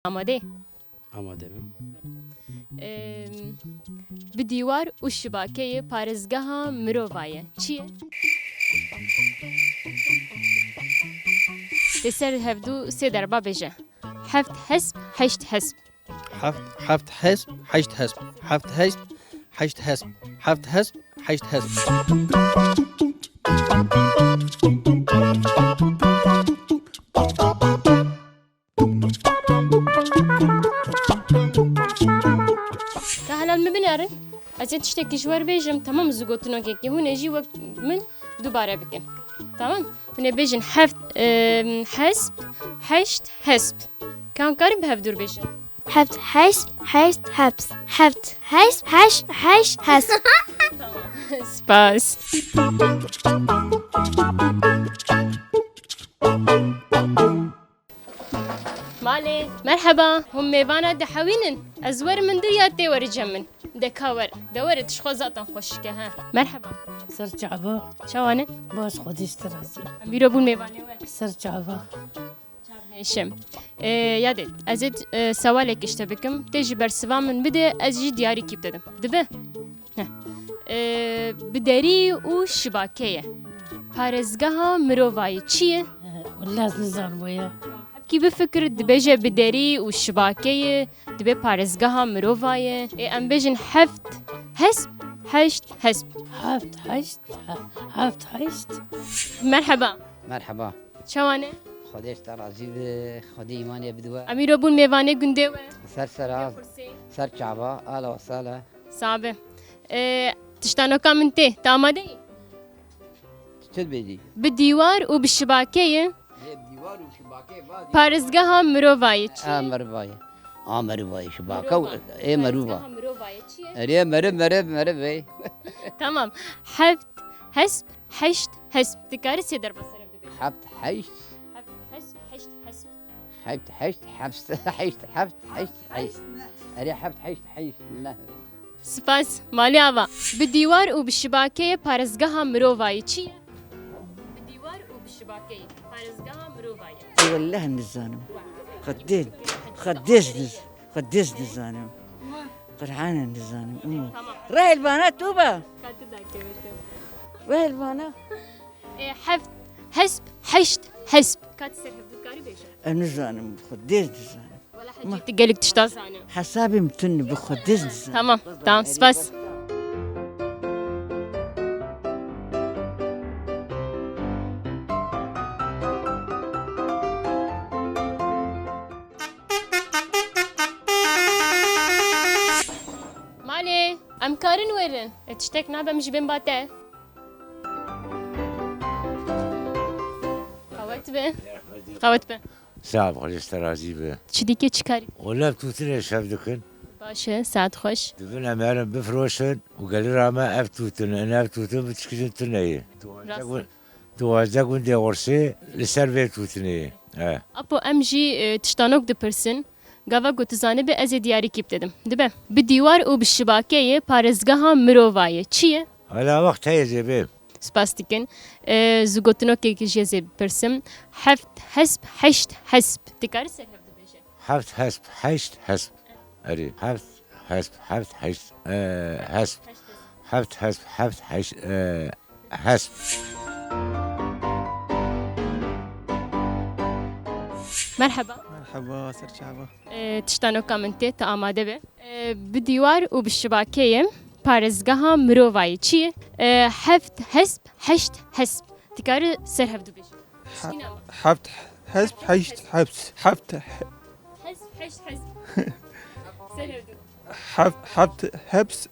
آماده آماده بم. bi dîwar û şibakeyê parêzgeha mirovan ye. Çi ye? Dê ser hevdû sê derba bêje. Heft hesp, heşt hesp. حفت حسب حشت حسب حفت حسب حشت حسب حفت حسب حشت حسب. Ka helal me binêrin. Ez ê tiştekî ji wer bêjim. Tamam zû gotinokekê hûn ê jî wek min dubare bikin. Tamam? Hûn ê bêjin heft hesp, heşt hesp. Ka hûn karin bi hevdûr bêjin. Heft heist heist heps. Heft heist heş heş hes. Spas. مالي مرحبا هم ميفانا دحوينن ازور من دريا تور جمن دكاور دور تشخوزاتن خوشكه ها مرحبا سرچعبا شوانه باش خودش ترازی اميرو بون ميفاني سرچعبا شم يادت ازد سوالك اشتبكم تجي برسوا من بده ازجي دياري كيف dedim دبه بدري و شباكيه پارزگاها مروای چیه والله نزار ويا کی بفکر دبیجه بدری و شباکه دبی پارزگاها مروایه ام بیجن هفت هسب هشت هسب حفت حشت حفت حشت مرحبا مرحبا شوانه خودش ترازی به خودی ایمانی بدوه امیرو بون میوانه گنده و سر سراز سر چعبا آلا و سالا صعبه تشتانو کامنته تاماده چد بیدی؟ بدیوار و بشباکه دیوار و شباکه بادی پارزگاها مروایه چیه مربای مربای شباکه ای مربا مروایه چیه ری مربای tamam هفت هسب هشت هسب تکاری سی در بسرم دبی حبت حشت هفت هسب هشت هسب حبت حشت حبست حشت حبت حشت حشت ری حبت حشت حشت نه سپاس مالی آوا به دیوار و به شباکه پارزگاه مروایی چیه؟ به دیوار و به شباکه پارزگاه مروایی والله نزانم خديش نزانم قرعانة نزانم راي البنات توبة راي البنات هفت حسب هشت حسب كات سرهب دكاري بيشا نزانم خديش نزانم ولا حاجة تقلك تشتازانه حسابي متن بخديش نزانم tamam سپاس مالي ام كارن ويرن تشتك نابا مش بين باته قوت به صعب خودش ترازی به چدیکه چیکاری ولا بتوتن شاف دکن باشه ساعت خوش دبن امرم بفروشن وقال راما افتوتن انا افتوتن بتشكلن تنيه توازا گونده ورسه لسر بتوتنه اپو ام جی تشتانوک دپرسن گاوا گوتزانه به از دیاری کیپ dedim دبه به دیوار و به شباکه پارزگاها مروایه چیه على وقت هي زبيب سپاستیکن زوگوتنوک که جزه پرسم هفت حسب هشت حسب تکار سر هفت بشه حفت حسب حشت حسب اري حفت حسب حفت حشت حسب حفت حسب حفت حشت حسب مرحبا مرحبا سرچعبا تشتانوک منته تا آماده به به دیوار و به شباکه پارزگاها مروایه چیه هفت حسب هشت حسب تکار سر هفت بشه حفت حسب حشت حبس حفت حسب هشت حسب سر هفت حفت حبس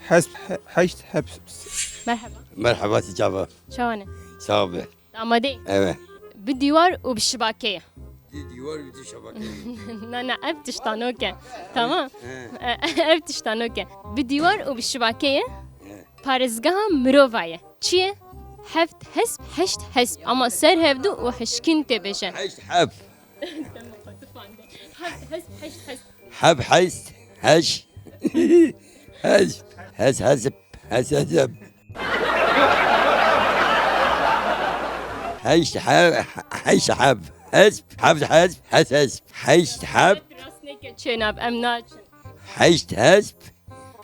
حسب حشت حبس مرحبا مرحبا تجابا شوانه صابر آماده ايوه بالديوار وبالشباكية ديوار بدي شبكه لا افتشتانوكا تمام افتشتانوكا بالديوار وبالشباكية بارزقها مروفاية چیه؟ هفت حسب هشت حسب اما سر هفدو و هشكين تبشه حشت حب هفت حسب هشت حسب حب حشت هش هش هش حسب هش حسب حشت حب حش حب حسب حفت حسب حس حسب حشت حب Rasneke çenab em naçın. حشت حسب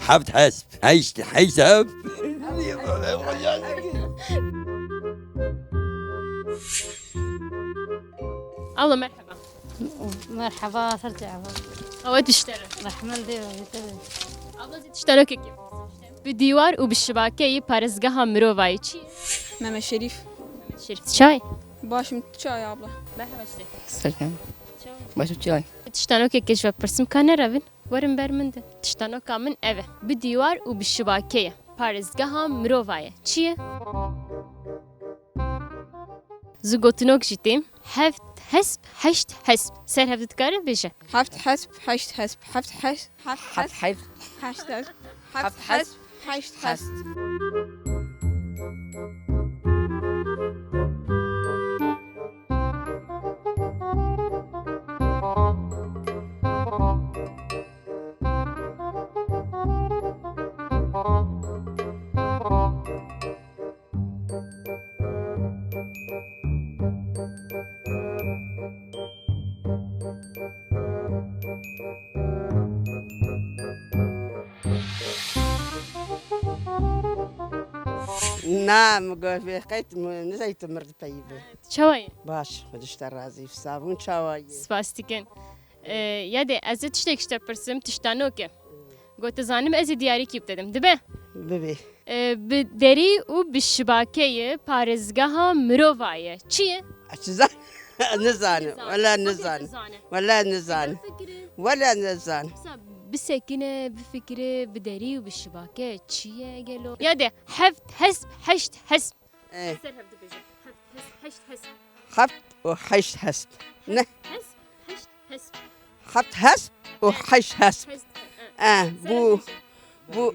حفت حسب حشت حسب Allah merhaba. مرحبا ترجع Avat işleri. رحمن دي Abla zitiştara keki. Bir divar u bir şibakeyi parızgaha mirovayı çi. Mehmet Şerif. Şerif çay. Başım çay abla. Merhaba işte. سلام باش تشاي Tiştano keki jwa pırsım kane ravin. Varım berminde. Tiştano kamin eve. Bir divar u bir şibakeyi parızgaha mirovayı çi. Zugotunok jitim. Heft hesb heşt hesb. Ser hevdit kare beje. Haft hasb, haşt hasb, haft hasb, haft hasb, haşt hasb, haft hasb, haşt hasb. نعم قيت نزيت مرد طيبة Çavayı. باش خدشت الرازي في صابون شواي Spastiken. Ya de ez tiştek işte pırsım tiştano ki. Gote zanim ez diyari kip dedim. Dibe? ببي Bi deri u bi şibakeyi parızgaha mirovayı. Çiye? أشزان نزان ولا نزان ولا نزان ولا نزان Bir sekine, bir fikri, bir deri u bi şibake. Çiye gelo. Ya de heft hesb heşt hesb. إيه Ser hevdi beje. Heft hesb heşt hesb. خبط وحش حسب نه Hesb heşt hesb. خبط حسب وحش حسب Hesb. بو بو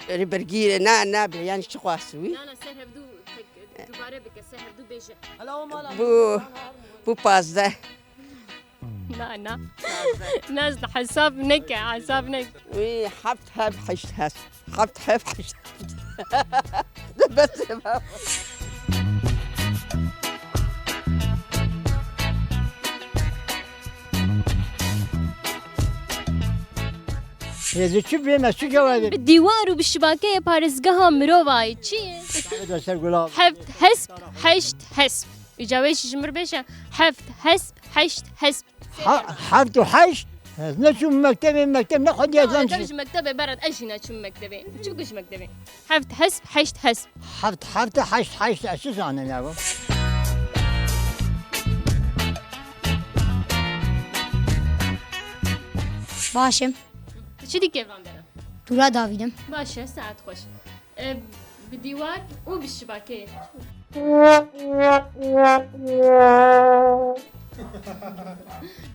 ربرجيل نا يعني شو قاسوي Nana ser hevdu dubare bike ser hevdu beje. بو بازده Na. Naz hesab neke, hesab nek. وي خبط هب حش حسب خبط هب حش بس هذا شو بينا شو جوابي Bir divar u bir şibake parızgaha mirovayı. Çiye? هذا قلاب Heft hesb heşt hesb. İcabet şişmir beşe. Heft hesb heşt hesb. حفت وحش نشو مكتب ناخذ يا زلمه ترجم مكتبه برد اجينا شو مكتبه شو كش مكتبه حفت حسب حشت حسب حفت حش اساسا انا نعرف باشم شو دي كيف عندنا تورا داویدم باشا ساعات خوش بالديوار وبالشباكية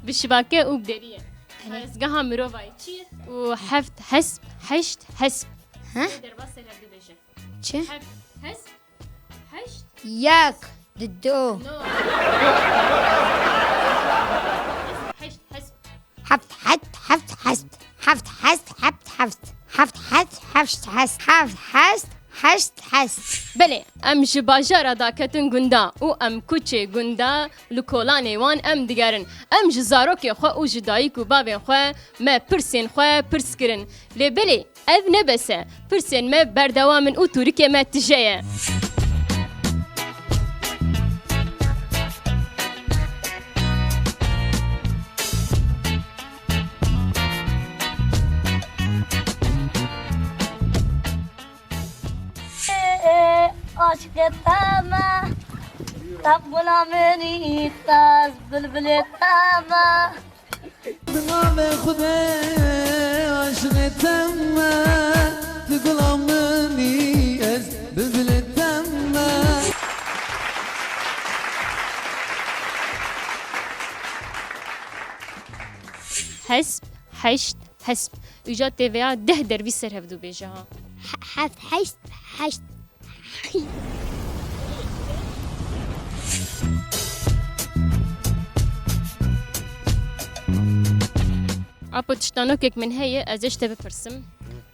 بالشباكية وبدارية رزقها مروفاي وحفت حسب حشت حسب ها؟ درباسة لابد بيجا چه؟ حفت حسب حشت یک دو نو حشت حسب حفت حسب حفت حشت بله ام جباجارا دا کتن گندا او ام کوچه گندا لکولانه وان ام دیگرن ام جزاروک خو او جدایی کو بابن خو ما پرسین خو پرس کرن لی بله اف نبسه پرسین ما بردوامن او توریکه ما تجایه عاشق تاما تقبل مني تاز بلبل تاما دماغ خدا عاشق تاما تقول مني از بلبل تاما حسب حشت حسب ایجاد تیویا 10 دروی سر هفدو بیجه ها حشت اپا تشتانوکک من هیه ازش تبه پرسم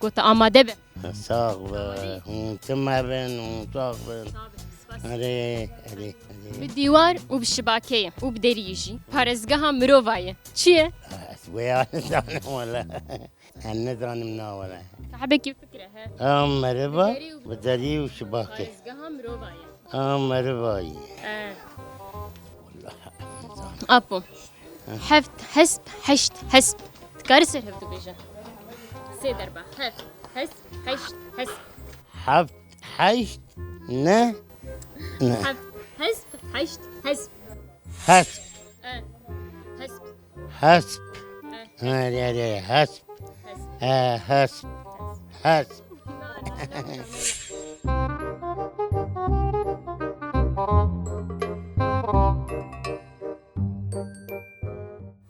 گوتا آماده به صاغبة ومتمرن ومطاغبن عليه. بالديوار وبالشباكية وبدريجي بارزقها مروفاية چیه؟ ويا ولا النذران مناولة صاحبك كيف فكرة ها؟ مربا بدري وشباكة بارزقها مروفاية مرباي أبو حفت حسب حشت حسب تكاري سر هفتو بيجا سي دربا حفت حسب حشت حسب حفت حشت نه حفت حسب حشت حسب حسب حسب حسب عليه حسب حسب حسب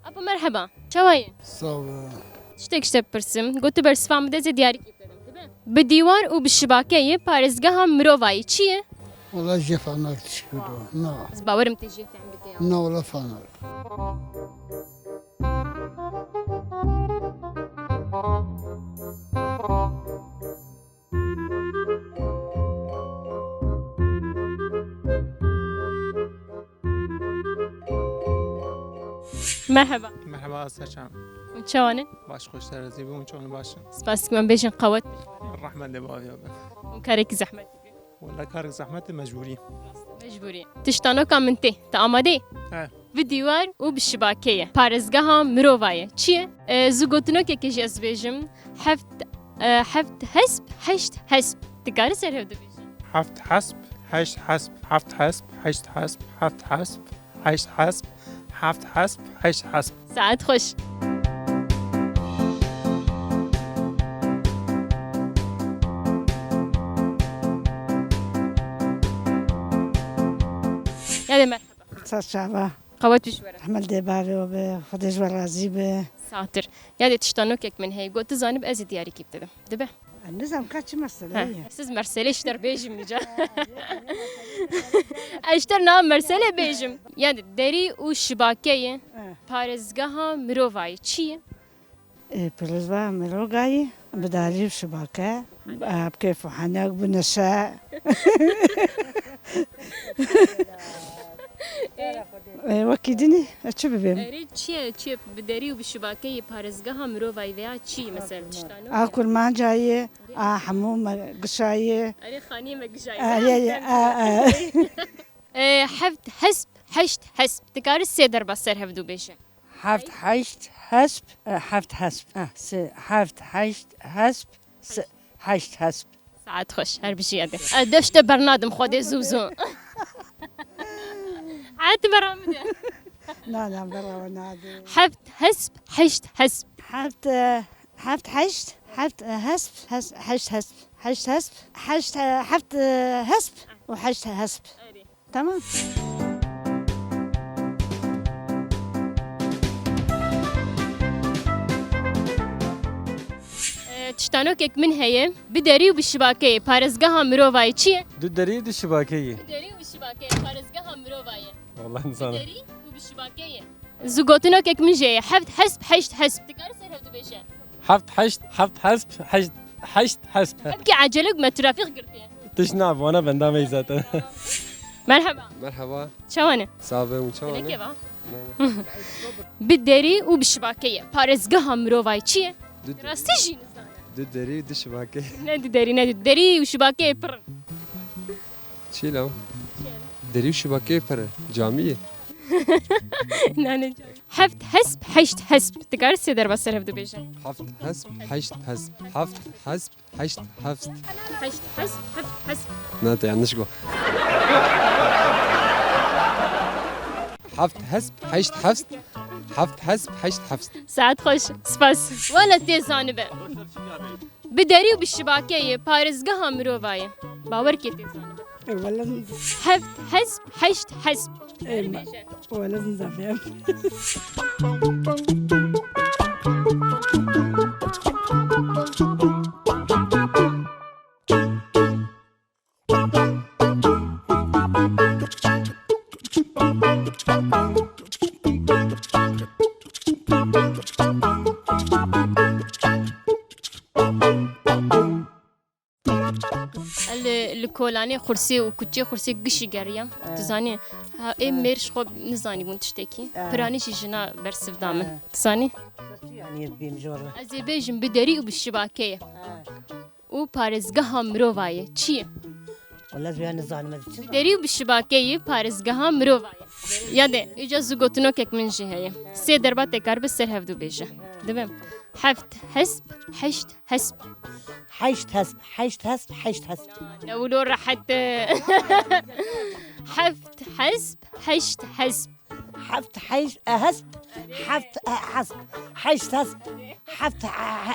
أبو مرحبا شوية صافي شتك شتب برسم قلت برسفام بدأ زي دياري بالديوار وبالشباكية بارزقها مروفاي چیه؟ والله جفناك تشكدو نا بس باورم تجي في عم بكي نا ولا فنر مرحبا مرحبا سرچم وشوانن؟ باش خوش ترزی بون چون باشن سباسك من بيجن قوت الرحمة اللي باوي وكارك زحمة ولا كارك زحمة مجبوري مجبوري تشتانو كامنتي تأمادي؟ بالديوار وبالشباكية بارزقها مروفاية چیه؟ زوجوتنو كي جاز بيجم حفت حسب حشت حسب تكاري سر هفدو بيجم حفت حسب حشت حسب حفت حسب حشت حسب حفت حسب حشت حسب حفت حسب حشت حسب ساعات خوش يا مرحبا شعبة قوات بشورة أحمد ديباري وبخدي جوار رازيبة ساتر يا تشتانوكك من هي قلت زانب أزي دياري كيف تدم دبه النظام كاتش مرسلية سيز مرسلة اشتر بيجم نجا اشتر نام مرسلة بيجم يا دري وشباكية بارزقها مروفاي چیه؟ بلزبا مروغاي بداري وشباكة بكيف وحناك بنساء وكيدني اتشبه بهم اريد چیه بدري وبالشباكية بارزقها مروفاي ويا چی مثلا تشتانو؟ اكل ما جاية حموم قشاية اري خاني مقجاي حفت حسب حشت حسب تكاري السيدر بسر هفدو بيشن حفت حشت حسب حفت حسب حفت حشت حسب حشت حسب ساعات خوش هر بشي أدي أدشت برنادم خودي زوزو عاد برامده لا برا ونادي حفت حسب حشت حسب حفت حشت حفت حسب حشت حسب حشت حسب حشت حفت حسب وحشت حسب تمام تشتانوكك من هي بدري وبالشباكية بارزقها مروفاي چیه؟ دو دري دو شباكية بدري وبالشباكية بارزقها مروفاي والله إنسان بدري وبالشباكية زوجوتنوكك من جاي حفت حسب حشت حسب تكاري سر هفدو بيشان حفت حشت حفت حسب حشت حسب أبكي عجلك ما ترافيق قرتين تشناب وانا بندامي ذاته مرحبا مرحبا شوانه؟ صافي أنا وشون كيفا؟ بالدري وبالشباكية بارزقها مروفاي چیه؟ راستي جي نزانه دو دري دو شباكة نادي دري وشباكية بر شيلو دري وشباكة فر جامية حفت حسب حشت حسب تكاري السيدر بسر هفدو بيشان حفت حسب حشت حسب حفت حسب حشت حفت حشت حسب حفت حسب ناتي يعني شقو حفت حسب حشت حفت حفت حسب حشت حفت ساعات خوش سباس ولا تيزانبه بدري وبالشباكية بارزقها مروفاية باور كي تيزانبه ولا حفت حسب حشت حسب ولا نزافهم الكولاني خرسي وكوتشي خرسي قشي قرية تزاني ها اي ميرش خوب نزاني بون تشتكي براني شي جنا برسف دامن تزاني يعني بيمجور ازي بيجم بدري وبالشباكية و پارزگاه مرووايه چیه؟ والله زویا نزانم بدري وبالشباكية پارزگاه مرووايه ياده اجا زوگوتنو كك من جهه سي دربا تكار بسر هفدو بيجه دبم حفت حسب حشت حسب حشت حسب حشت حسب حشت حسب لولو راحت حفت حسب حشت حسب حفت حشت حسب حفت حسب حشت حسب حفت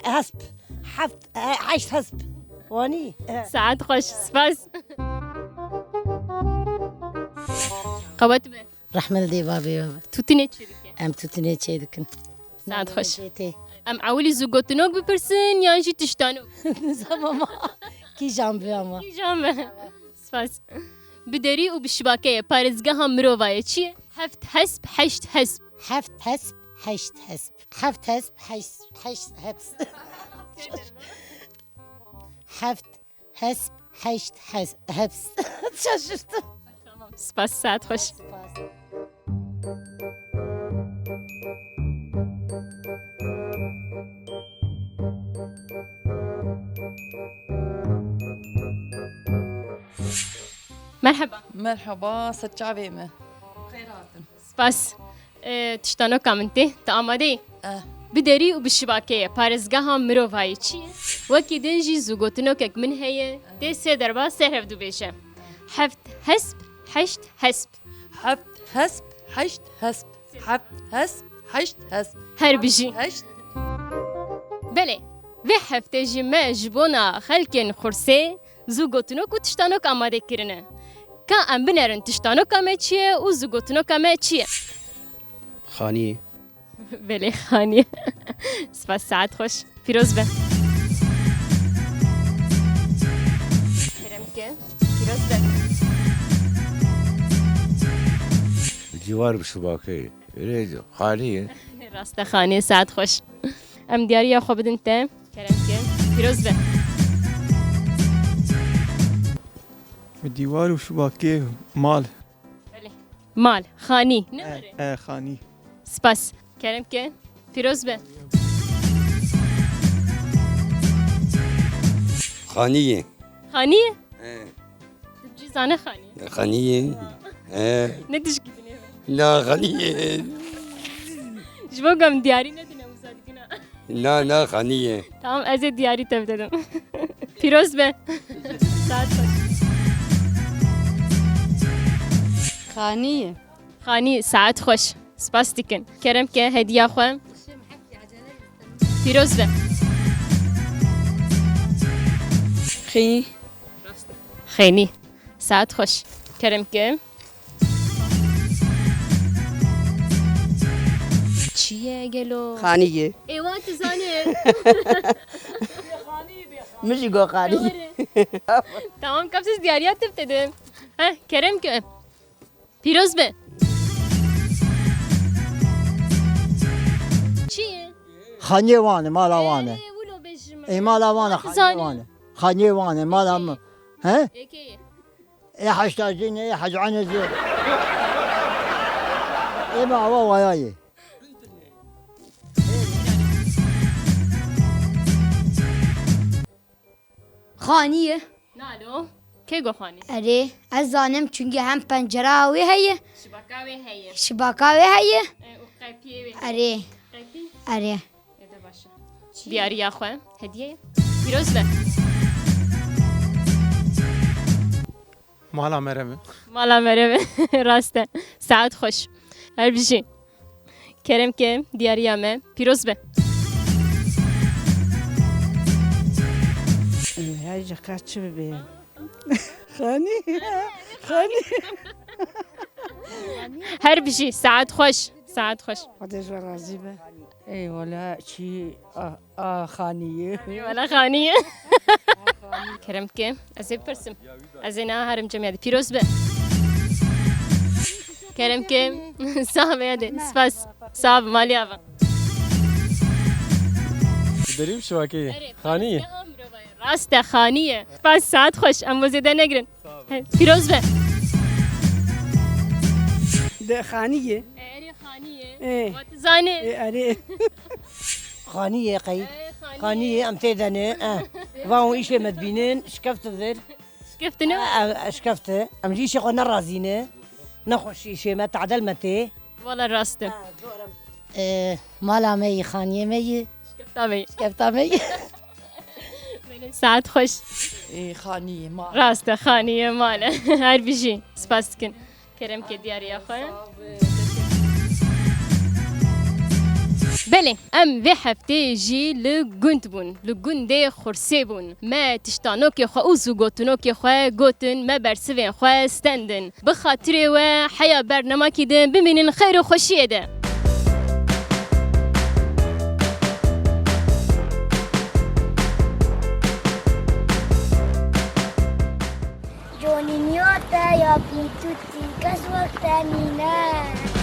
حسب حفت حشت حسب واني ساعات خوش سباس قوات به رحمة دي بابي توتيني تشيدك ام توتني تشيدكن ساعات خوش ام عولي زوگوتنوك بپرسن یا جي تشتانو زماما كي جنبي اما کی جامعه سپاس بدري وبالشباكية پارزگاه مرووايه چیه؟ حفت حسب حشت حسب حفت حسب حشت حسب حفت حسب حشت حسب حفت حسب حشت حسب شاششت سپاس ساعت خوش مرحبا مرحبا ست شعبيمة خيرات سپاس تشتانو كامنتي تآمادي اه بدري وبالشباكية پارزگاه مرووايه چیه؟ وكي دنجي زوگوتنو كك من هي دي سي دربا سهرف دو بيشه حفت حسب حشت حسب حفت حسب حشت حسب حفت حسب حشت حسب هر بيجي حشت بله و هفته جمع جبونا خلکن خورسه زوگوتنو کو تشتانو آماده کرنه که ام بنرن تشتانو کامه چیه و زوگوتنو کامه چیه خانية بله خانیه سپاس ساعت خوش پیروز به کرم که پیروز به الجوار بالشباكية ريدو خالية راست خانیه ساعت خوش ام دیاری یا خوب بدن ته کرم که پیروز به الديوار وشباكيه مال بله مال خانی نمره خاني سپاس کرم که پیروز به خانية خانیه تبجي زانه خانیه خانية ندش كده لا خانية جبو قام دياري ندنا وزادكنا لا خانية tamam ازي دياري تبدأ پیروز به ساعت خوش خانية خانی ساعت خوش سپاس دیکن کرم که هدیه خوام پیروز به خي خیلی ساعت خوش کرم که چیه گلو خانية ایوان تزانه مش جو خانية tamam kapsız diyariyat teptedim kerem که پیروز به چیه خانية وانا مالا وانا ولو بجم اي مالا وانا خانية وانا خانية وانا مالا ها اكيه يا حشتاجين يا حج عنزي اي ما هو وياي خانیه نالو کی گو خانی اره از زانم چونگه هم پنجره وی هیه شبکاوی هیه شباکه وی هیه و قیپیه وی اره قیپی اره اده باشه دیاری خواه هدیه پیروز به مالا مرمه مالا مره راسته ساعت خوش هر بیشی کرم که دیاری همه پیروز به هاي جاكات شو ببين خاني خاني هر بیشی ساعت خوش ساعت خوش قديش رازيبه اي ولا شي خانية ولا خانیه کرم که از پرسم از نه هرم جمعیت پیروز به کرم که صاحب یاده سپاس صاحب مالی آوا دريم شباكية خانية راست خانیه بس ساعت خوش ام زیده نگرن پیروز به ده خانیه اری خانیه ايه زانه اره خانیه قی خانیه ام تیدنه وان ایش مدبینن شکفت در شكفتنو شکفت ام جیش خو نرازینه نخوش ایش ما تعدل مته والله راست مالا می خانیه می شكفتامي شکفتامی ساعت خوش خانیه ما راست خانیه ماله هر بیجی سپاس کن کرم که دیاری آخواه بله ام و هفته جی لگند بون لگند خورسه بون ما تشتانو که خواه اوزو گوتنو که خواه گوتن ما برسوین خواه استندن بخاطر و حیا برنامه که دن ببینین خیر و خوشیه ده Giorni ignota, io più tutti, che svoltanina.